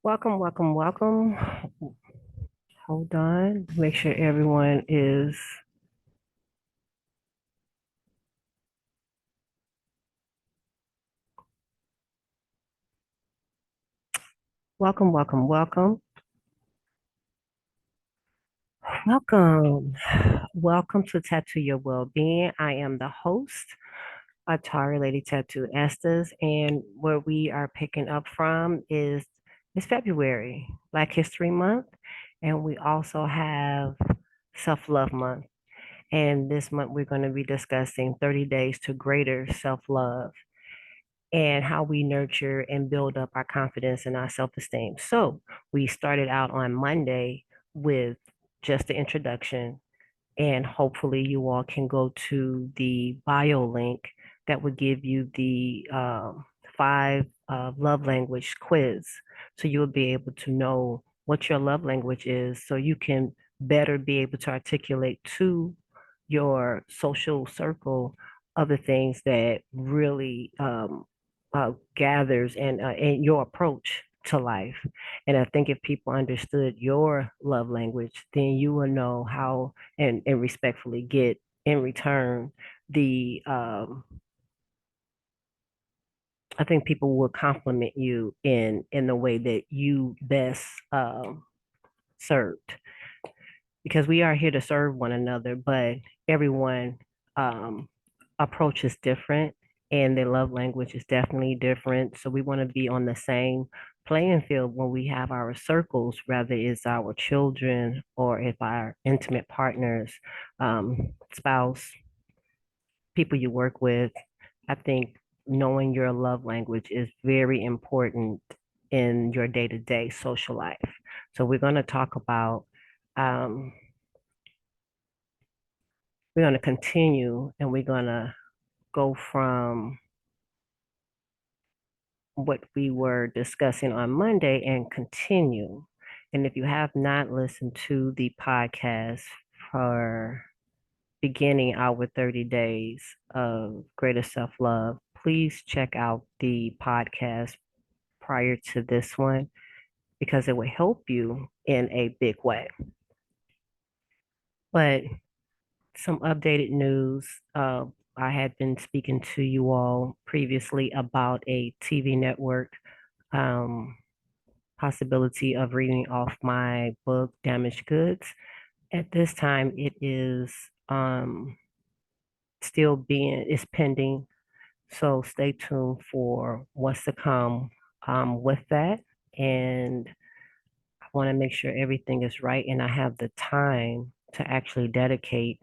Welcome, welcome, welcome. Hold on. Make sure everyone is welcome, welcome, welcome. Welcome. Welcome to Tattoo Your Wellbeing. I am the host, Atari Lady Tattoo Estes, and where we are picking up from is it's February, Black History Month, and we also have Self-Love Month. And this month we're going to be discussing 30 days to greater self-love and how we nurture and build up our confidence and our self-esteem. So we started out on Monday with just the introduction, and hopefully you all can go to the bio link that would give you the five love language quiz. So you'll be able to know what your love language is so you can better be able to articulate to your social circle other things that really gathers and your approach to life. And I think if people understood your love language, then you will know how and respectfully get in return the I think people will compliment you in the way that you best served, because we are here to serve one another, but everyone um, approach is different and their love language is definitely different. So we want to be on the same playing field when we have our circles, whether it's our children or if our intimate partners, spouse, people you work with. I think knowing your love language is very important in your day-to-day social life. So um, we're going to continue and we're going to go from what we were discussing on Monday and continue. And if you have not listened to the podcast for beginning our 30 days of greater self love, please check out the podcast prior to this one because it will help you in a big way. But some updated news. I had been speaking to you all previously about a TV network um, possibility of reading off my book, Damaged Goods. At this time, it is still being, it's pending. So stay tuned for what's to come with that. And I want to make sure everything is right and I have the time to actually dedicate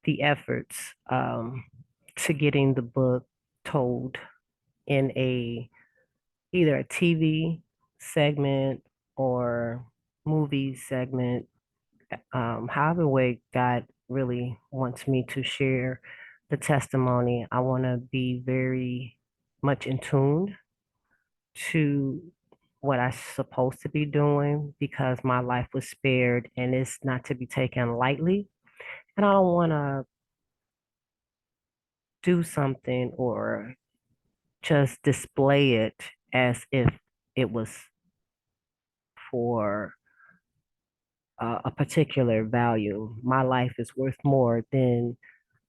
the efforts to getting the book told in a either a TV segment or movie segment, however way God really wants me to share the testimony. I want to be very much in tune to what I'm supposed to be doing because my life was spared and it's not to be taken lightly. And I don't want to do something or just display it as if it was for a particular value. My life is worth more than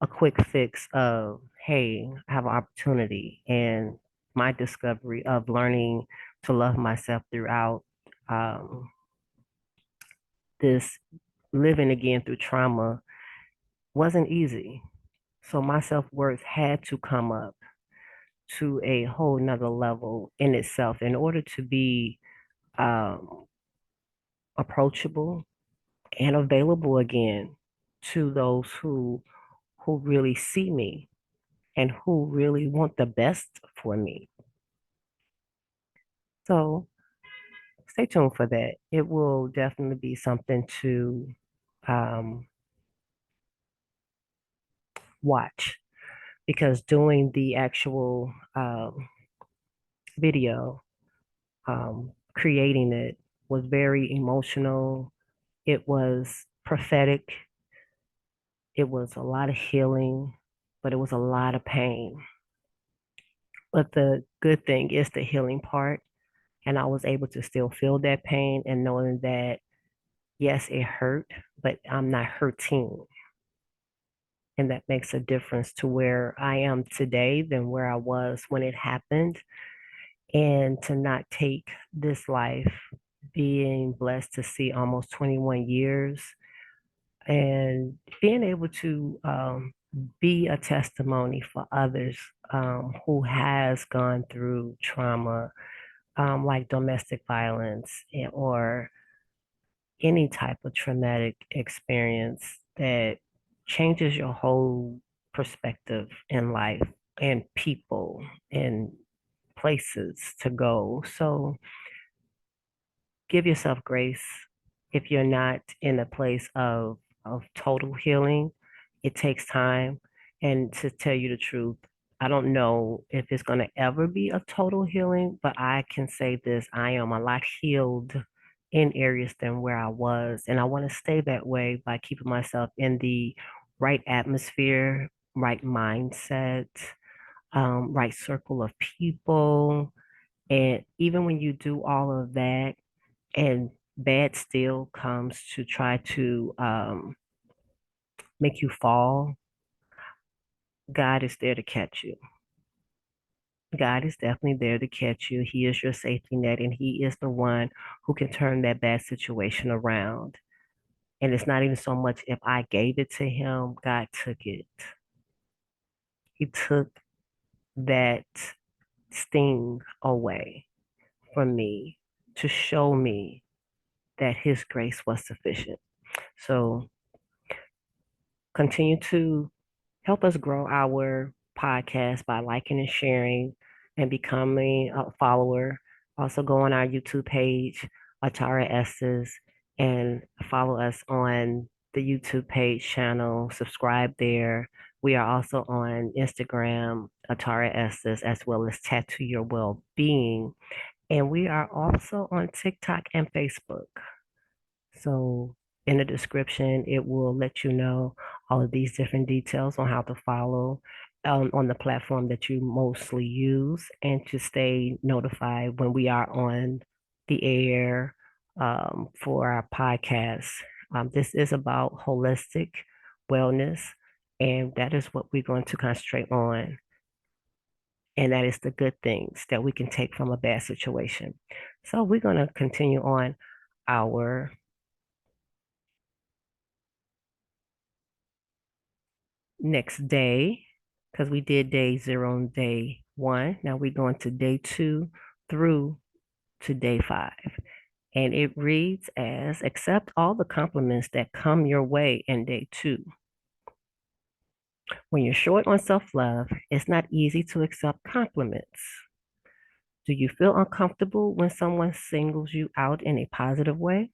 a quick fix of, hey, I have an opportunity. And my discovery of learning to love myself throughout um, this living again through trauma wasn't easy. So my self-worth had to come up to a whole nother level in itself in order to be um, approachable and available again to those who really see me and who really want the best for me. So stay tuned for that. It will definitely be something to um, watch because doing the actual video, creating it was very emotional. It was prophetic. It was a lot of healing, but it was a lot of pain. But the good thing is the healing part. And I was able to still feel that pain and knowing that, yes, it hurt, but I'm not hurting. And that makes a difference to where I am today than where I was when it happened. And to not take this life, being blessed to see almost 21 years and being able to be a testimony for others who has gone through trauma, like domestic violence or any type of traumatic experience that changes your whole perspective in life and people and places to go. So give yourself grace if you're not in a place of total healing. It takes time. And to tell you the truth, I don't know if it's going to ever be a total healing, but I can say this, I am a lot healed in areas than where I was. And I want to stay that way by keeping myself in the right atmosphere, right mindset, right circle of people. And even when you do all of that, and bad still comes to try to make you fall, God is there to catch you. God is definitely there to catch you. He is your safety net, and He is the one who can turn that bad situation around. And it's not even so much if I gave it to Him, God took it. He took that sting away from me to show me that His grace was sufficient. So continue to help us grow our podcast by liking and sharing and becoming a follower. Also, go on our YouTube page, Atara Estes, and follow us on the YouTube page channel. Subscribe there. We are also on Instagram, Atara Estes, as well as Tattoo Your Well-Being. And we are also on TikTok and Facebook. So in the description, it will let you know all of these different details on how to follow on the platform that you mostly use and to stay notified when we are on the air for our podcast. This is about holistic wellness, and that is what we're going to concentrate on. And that is the good things that we can take from a bad situation. So we're going to continue on our next day because we did day 0 and day 1. Now we're going to day 2 through to day 5. And it reads as accept all the compliments that come your way in day 2. When you're short on self love, it's not easy to accept compliments. Do you feel uncomfortable when someone singles you out in a positive way?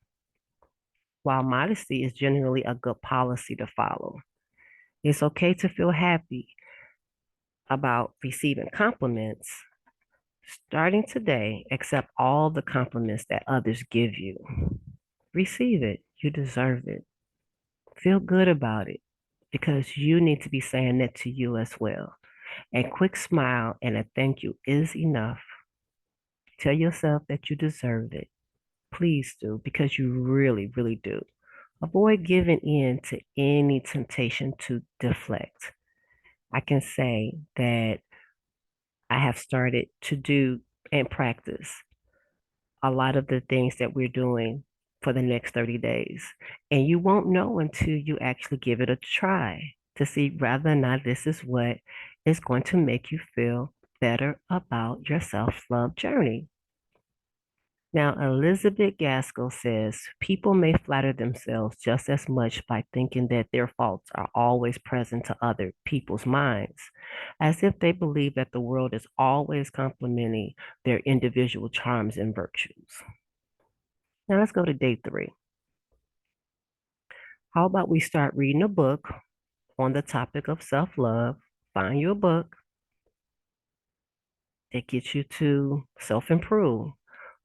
While modesty is generally a good policy to follow, it's okay to feel happy about receiving compliments. Starting today, accept all the compliments that others give you. Receive it. You deserve it. Feel good about it because you need to be saying that to you as well. A quick smile and a thank you is enough. Tell yourself that you deserve it. Please do because you really, really do. Avoid giving in to any temptation to deflect. I can say that I have started to do and practice a lot of the things that we're doing for the next 30 days. And you won't know until you actually give it a try to see whether or not this is what is going to make you feel better about your self love journey. Now, Elizabeth Gaskell says people may flatter themselves just as much by thinking that their faults are always present to other people's minds, as if they believe that the world is always complimenting their individual charms and virtues. Now, let's go to day 3. How about we start reading a book on the topic of self love? Find you a book that gets you to self improve.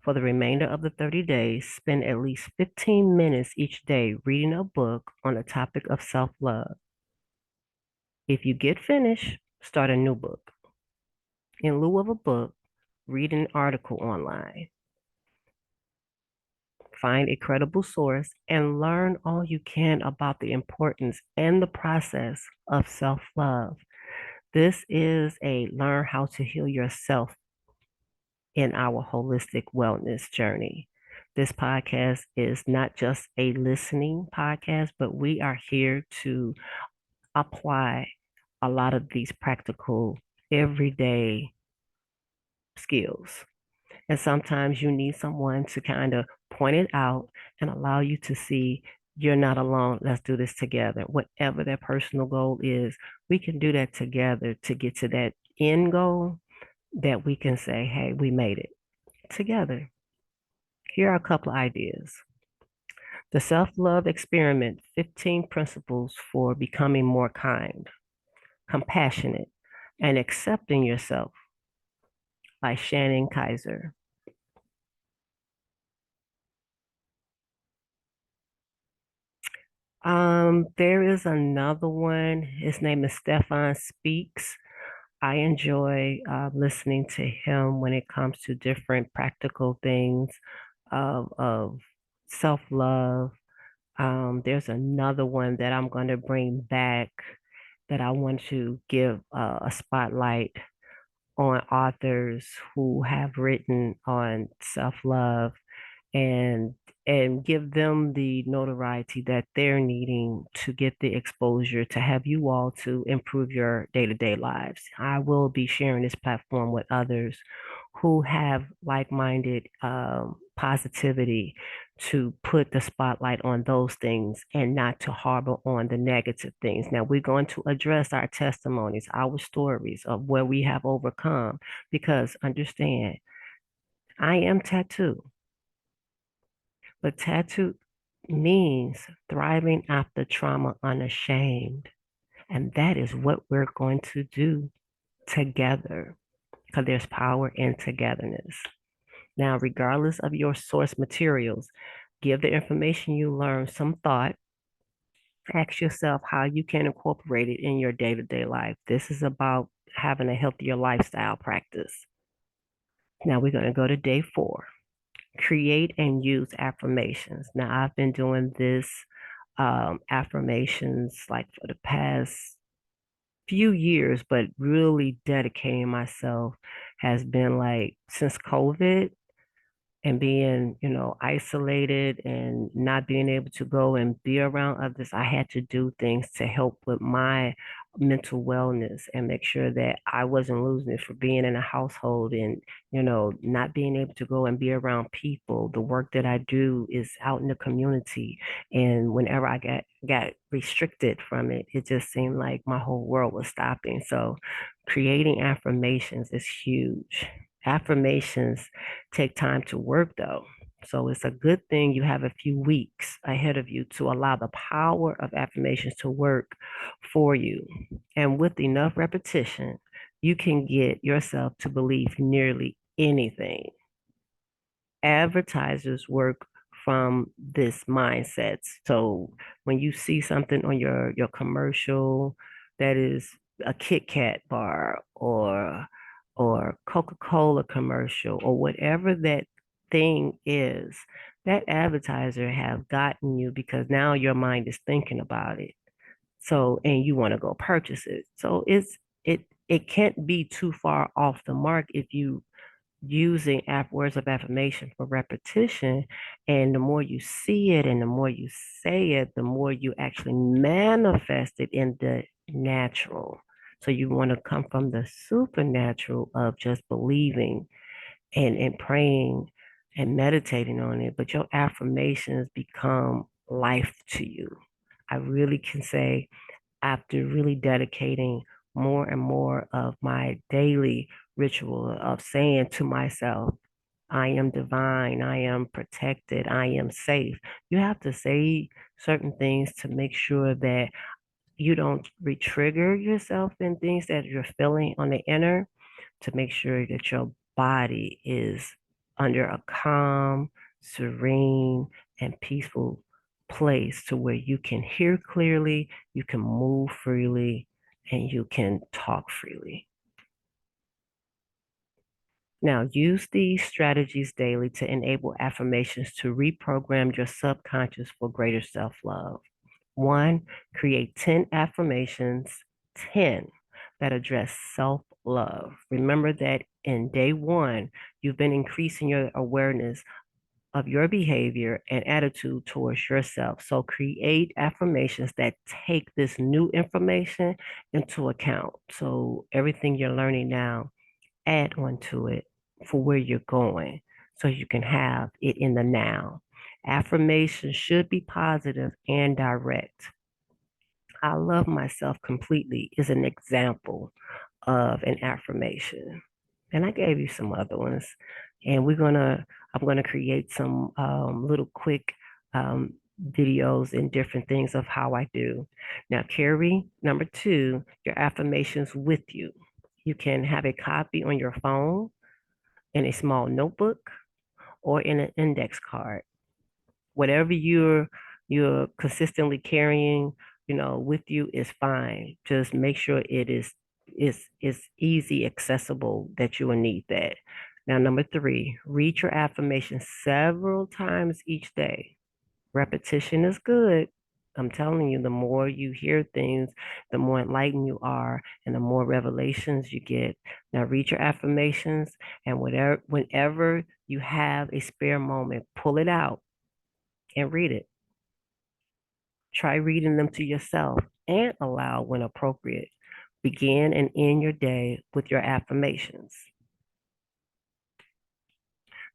For the remainder of the 30 days, spend at least 15 minutes each day reading a book on the topic of self love. If you get finished, start a new book. In lieu of a book, read an article online. find a credible source, and learn all you can about the importance and the process of self love. This is a learn how to heal yourself in our holistic wellness journey. This podcast is not just a listening podcast, but we are here to apply a lot of these practical, everyday skills. And sometimes you need someone to kind of point it out and allow you to see you're not alone. Let's do this together. Whatever that personal goal is, we can do that together to get to that end goal that we can say, hey, we made it together. Here are a couple of ideas. The self love experiment 15 principles for becoming more kind, compassionate, and accepting yourself by Shannon Kaiser. There is another one. His name is Stefan Speaks. I enjoy listening to him when it comes to different practical things of self-love. There's another one that I'm going to bring back that I want to give a spotlight on authors who have written on self-love and and give them the notoriety that they're needing to get the exposure to have you all to improve your day-to-day lives. I will be sharing this platform with others who have like-minded positivity to put the spotlight on those things and not to harbor on the negative things. Now, we're going to address our testimonies, our stories of where we have overcome, because understand, I am tattooed. But tattoo means thriving after trauma unashamed. And that is what we're going to do together because there's power in togetherness. Now, regardless of your source materials, give the information you learn some thought. Ask yourself how you can incorporate it in your day to day life. This is about having a healthier lifestyle practice. Now, we're going to go to day 4. Create and use affirmations. Now, I've been doing this affirmations like for the past few years, but really dedicating myself has been like since COVID and being, isolated and not being able to go and be around others. I had to do things to help with my mental wellness and make sure that I wasn't losing it for being in a household and, not being able to go and be around people. The work that I do is out in the community. And whenever I got restricted from it, it just seemed like my whole world was stopping. So creating affirmations is huge. Affirmations take time to work though. So it's a good thing you have a few weeks ahead of you to allow the power of affirmations to work for you. And with enough repetition, you can get yourself to believe nearly anything. Advertisers work from this mindset. So when you see something on your commercial that is a Kit Kat bar or Coca-Cola commercial or whatever that thing is, that advertiser have gotten you because now your mind is thinking about it. So and you want to go purchase it. So it can't be too far off the mark if you using words of affirmation for repetition. And the more you see it and the more you say it, the more you actually manifest it in the natural. So you want to come from the supernatural of just believing and praying and meditating on it, but your affirmations become life to you. I really can say after really dedicating more and more of my daily ritual of saying to myself, I am divine, I am protected, I am safe. You have to say certain things to make sure that you don't re-trigger yourself in things that you're feeling on the inner, to make sure that your body is under a calm, serene, and peaceful place to where you can hear clearly, you can move freely, and you can talk freely. Now, use these strategies daily to enable affirmations to reprogram your subconscious for greater self love. One, create 10 affirmations, 10 that address self love. Remember that in day one, you've been increasing your awareness of your behavior and attitude towards yourself. So create affirmations that take this new information into account. So everything you're learning now, add on to it for where you're going so you can have it in the now. Affirmation should be positive and direct. I love myself completely is an example of an affirmation. And I gave you some other ones. And I'm gonna create some little quick um, videos and different things of how I do. Now, carry number two, your affirmations with you. You can have a copy on your phone, in a small notebook, or in an index card. Whatever you're consistently carrying, with you is fine. Just make sure it is easy accessible that you will need that. Now, number three, read your affirmations several times each day. Repetition is good. I'm telling you, the more you hear things, the more enlightened you are, and the more revelations you get. Now, read your affirmations, and whenever you have a spare moment, pull it out and read it. Try reading them to yourself and aloud when appropriate. Begin and end your day with your affirmations.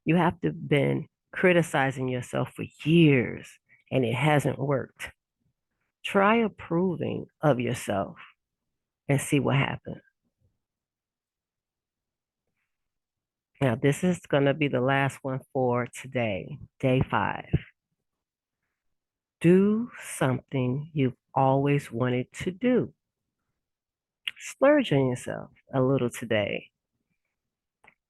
You have to been criticizing yourself for years and it hasn't worked. Try approving of yourself and see what happens. Now, this is going to be the last one for today, day 5. Do something you've always wanted to do. Splurge on yourself a little today.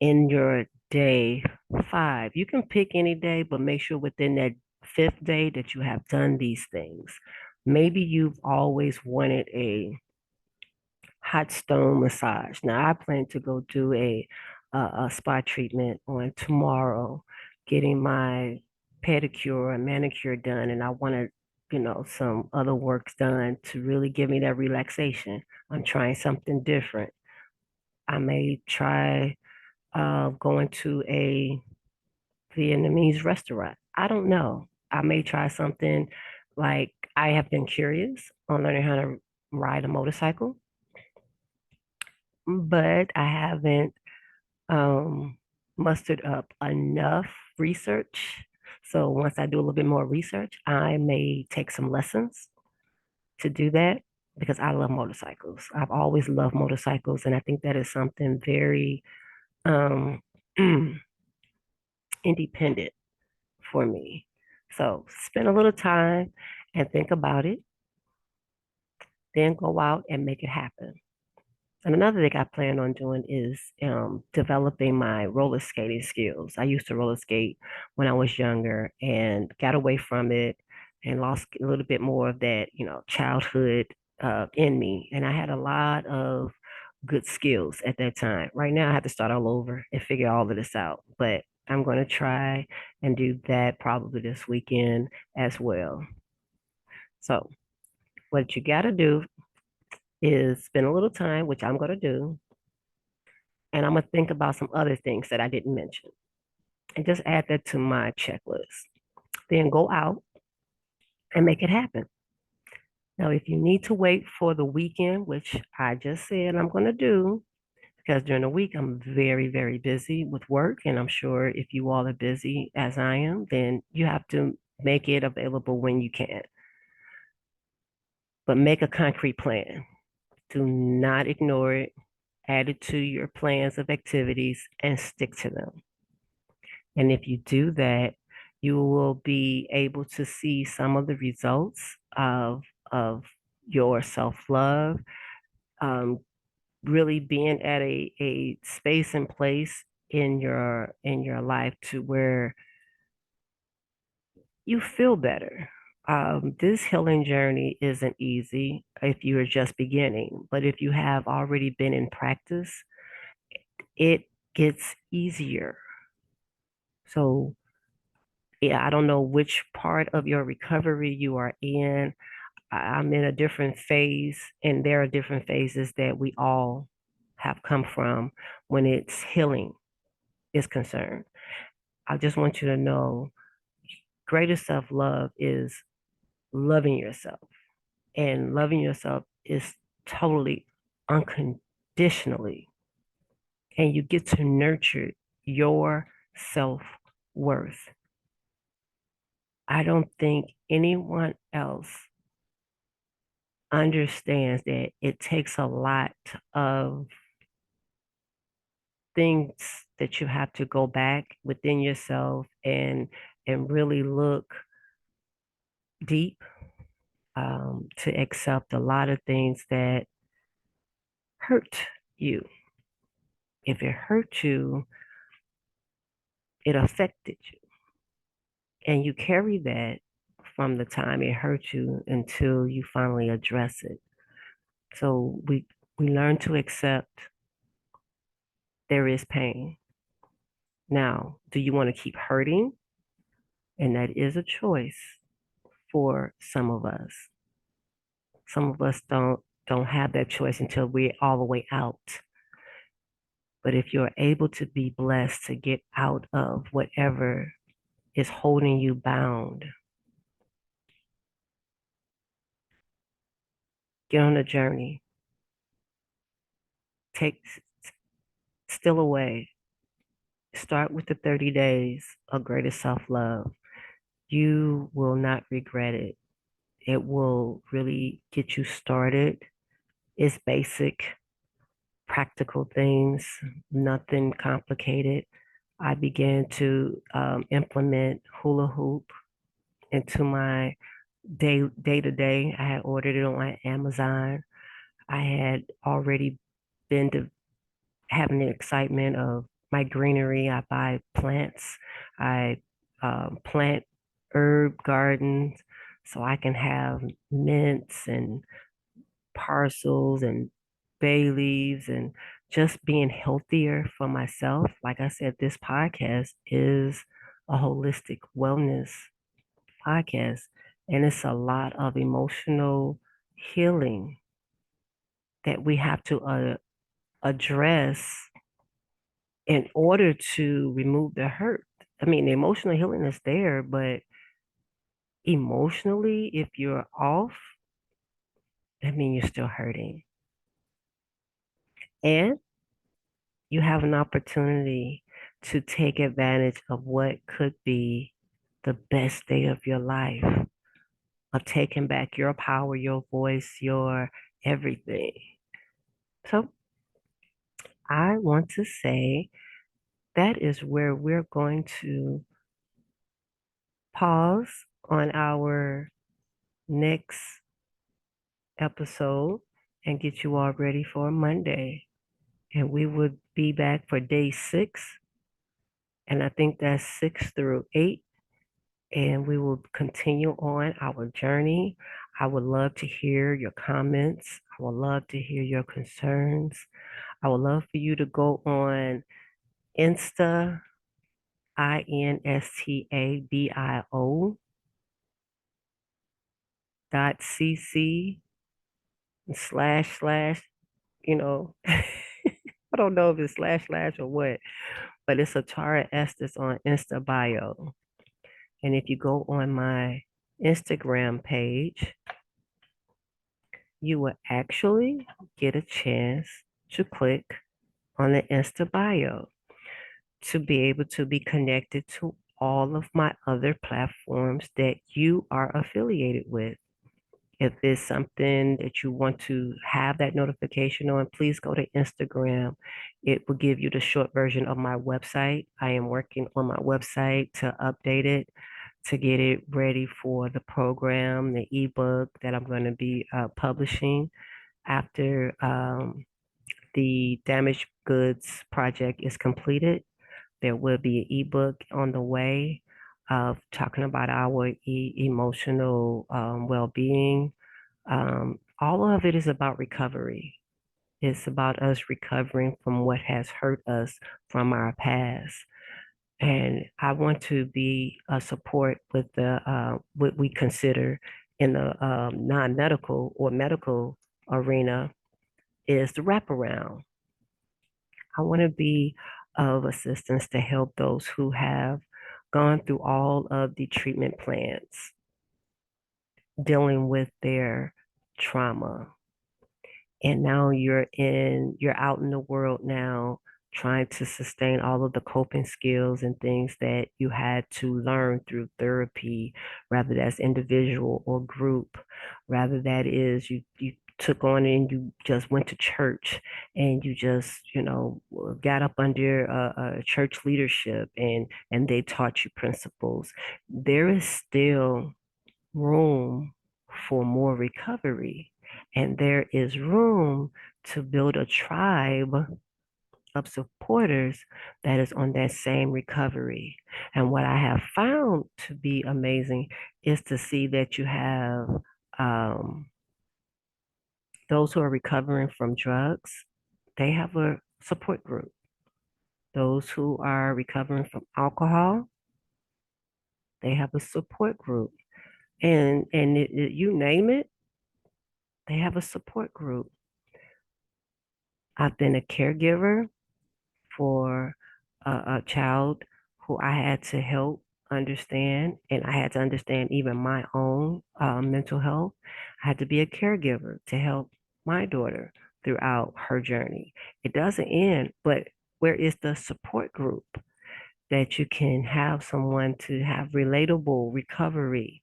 In your day 5, you can pick any day, but make sure within that 5th day that you have done these things. Maybe you've always wanted a hot stone massage. Now, I plan to go do a spa treatment on tomorrow, getting my pedicure and manicure done, and I want to, some other works done to really give me that relaxation. I'm trying something different. I may try going to a Vietnamese restaurant. I don't know. I may try something like I have been curious on learning how to ride a motorcycle, but I haven't um, mustered up enough research. So once I do a little bit more research, I may take some lessons to do that because I love motorcycles. I've always loved motorcycles, and I think that is something very um, independent for me. So spend a little time and think about it, then go out and make it happen. And another thing I plan on doing is developing my roller skating skills. I used to roller skate when I was younger and got away from it and lost a little bit more of that, childhood in me. And I had a lot of good skills at that time. Right now, I have to start all over and figure all of this out. But I'm going to try and do that probably this weekend as well. So, what you got to do is spend a little time, which I'm going to do, and I'm going to think about some other things that I didn't mention and just add that to my checklist. Then go out and make it happen. Now, if you need to wait for the weekend, which I just said I'm going to do, because during the week I'm very, very busy with work, and I'm sure if you all are busy as I am, then you have to make it available when you can. But make a concrete plan. Do not ignore it. Add it to your plans of activities and stick to them. And if you do that, you will be able to see some of the results of your self-love, um, really being at a space and place in your life to where you feel better. This healing journey isn't easy if you are just beginning, but if you have already been in practice, it gets easier. So, yeah, I don't know which part of your recovery you are in. I'm in a different phase, and there are different phases that we all have come from when it's healing is concerned. I just want you to know greater self love is loving yourself, and loving yourself is totally unconditionally, and you get to nurture your self worth. I don't think anyone else understands that it takes a lot of things that you have to go back within yourself and really look deep, to accept a lot of things that hurt you. If it hurt you, it affected you, and you carry that from the time it hurt you until you finally address it. So we learn to accept there is pain. Now, do you want to keep hurting? And that is a choice for some of us. Some of us don't have that choice until we're all the way out. But if you're able to be blessed to get out of whatever is holding you bound, get on a journey. Take still away. Start with the 30 days of greater self-love. You will not regret it. It will really get you started. It's basic, practical things, nothing complicated. I began to implement hula hoop into my day to day. I had ordered it on Amazon. I had already been to having the excitement of my greenery. I buy plants. I plant herb gardens so I can have mints and parcels and bay leaves and just being healthier for myself. Like I said, this podcast is a holistic wellness podcast, and it's a lot of emotional healing that we have to address in order to remove the hurt. I mean, the emotional healing is there, but emotionally, if you're off, that means you're still hurting. And you have an opportunity to take advantage of what could be the best day of your life, of taking back your power, your voice, your everything. So I want to say that is where we're going to pause on our next episode and get you all ready for Monday. And we would be back for day 6. And I think that's 6 through 8. And we will continue on our journey. I would love to hear your comments. I would love to hear your concerns. I would love for you to go on Insta, INSTABIO .cc slash slash, you know, I don't know if it's slash slash or what, but it's Atara Estes on Insta bio. And if you go on my Instagram page, you will actually get a chance to click on the Insta bio to be able to be connected to all of my other platforms that you are affiliated with. If it's something that you want to have that notification on, please go to Instagram. It will give you the short version of my website. I am working on my website to update it, to get it ready for the program, the ebook that I'm going to be publishing after the damaged goods project is completed. There will be an ebook on the way of talking about our emotional well-being. All of it is about recovery. It's about us recovering from what has hurt us from our past. And I want to be a support with the what we consider in the non-medical or medical arena is the wraparound. I want to be of assistance to help those who have gone through all of the treatment plans dealing with their trauma. And now you're out in the world now trying to sustain all of the coping skills and things that you had to learn through therapy, rather that's individual or group, rather that is you took on and you just went to church and you just, got up under a church leadership and they taught you principles. There is still room for more recovery. And there is room to build a tribe of supporters that is on that same recovery. And what I have found to be amazing is to see that you have um, those who are recovering from drugs, they have a support group. Those who are recovering from alcohol, they have a support group. And you name it, they have a support group. I've been a caregiver for a child who I had to help understand, and I had to understand even my own mental health. I had to be a caregiver to help my daughter throughout her journey. It doesn't end, but where is the support group that you can have someone to have relatable recovery?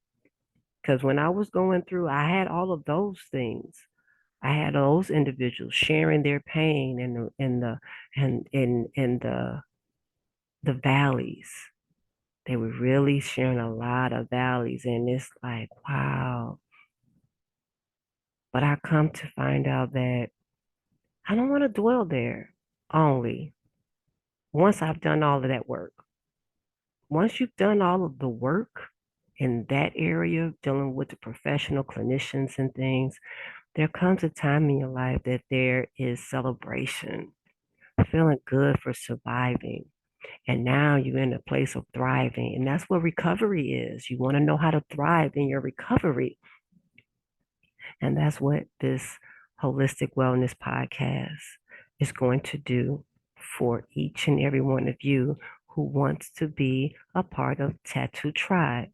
Because when I was going through, I had all of those things. I had those individuals sharing their pain and the valleys. They were really sharing a lot of valleys, and it's like, wow. But I come to find out that I don't want to dwell there only once I've done all of that work. Once you've done all of the work in that area, dealing with the professional clinicians and things, there comes a time in your life that there is celebration, feeling good for surviving. And now you're in a place of thriving. And that's what recovery is. You want to know how to thrive in your recovery. And that's what this holistic wellness podcast is going to do for each and every one of you who wants to be a part of Tattoo Tribe.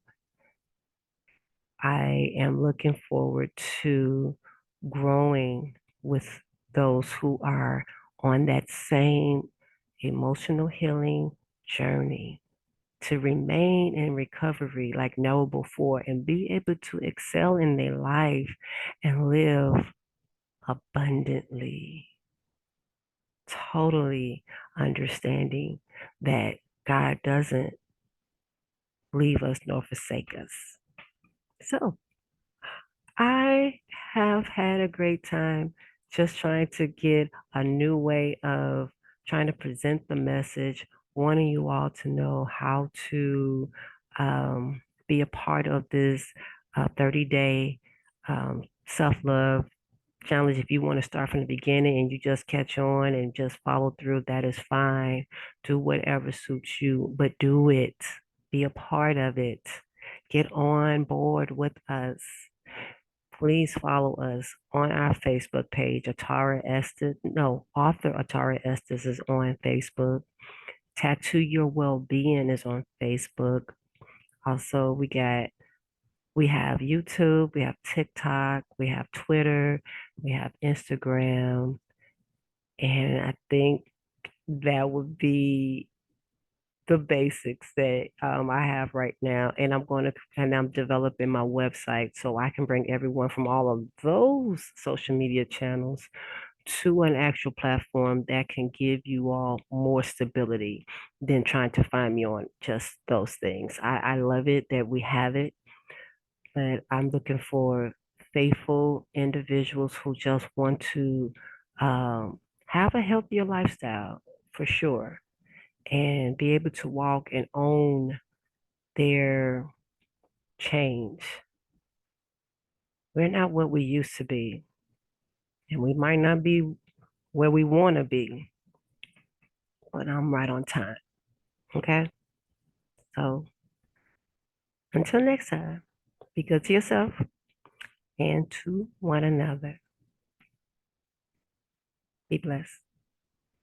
I am looking forward to growing with those who are on that same emotional healing journey to remain in recovery like never before and be able to excel in their life and live abundantly, totally understanding that God doesn't leave us nor forsake us. So I have had a great time just trying to get a new way of trying to present the message, wanting you all to know how to be a part of this 30-day self-love challenge. If you want to start from the beginning and you just catch on and just follow through, that is fine. Do whatever suits you, but do it. Be a part of it. Get on board with us. Please follow us on our Facebook page. Atara Estes, no, author Atara Estes is on Facebook. Tattoo Your Well-Being is on Facebook. Also, we have YouTube, we have TikTok, we have Twitter, we have Instagram, and I think that would be the basics that I have right now. And I'm developing my website so I can bring everyone from all of those social media channels to an actual platform that can give you all more stability than trying to find me on just those things. I love it that we have it, but I'm looking for faithful individuals who just want to have a healthier lifestyle for sure and be able to walk and own their change. We're not what we used to be, and we might not be where we want to be, but I'm right on time. Okay. So until next time, be good to yourself and to one another. Be blessed.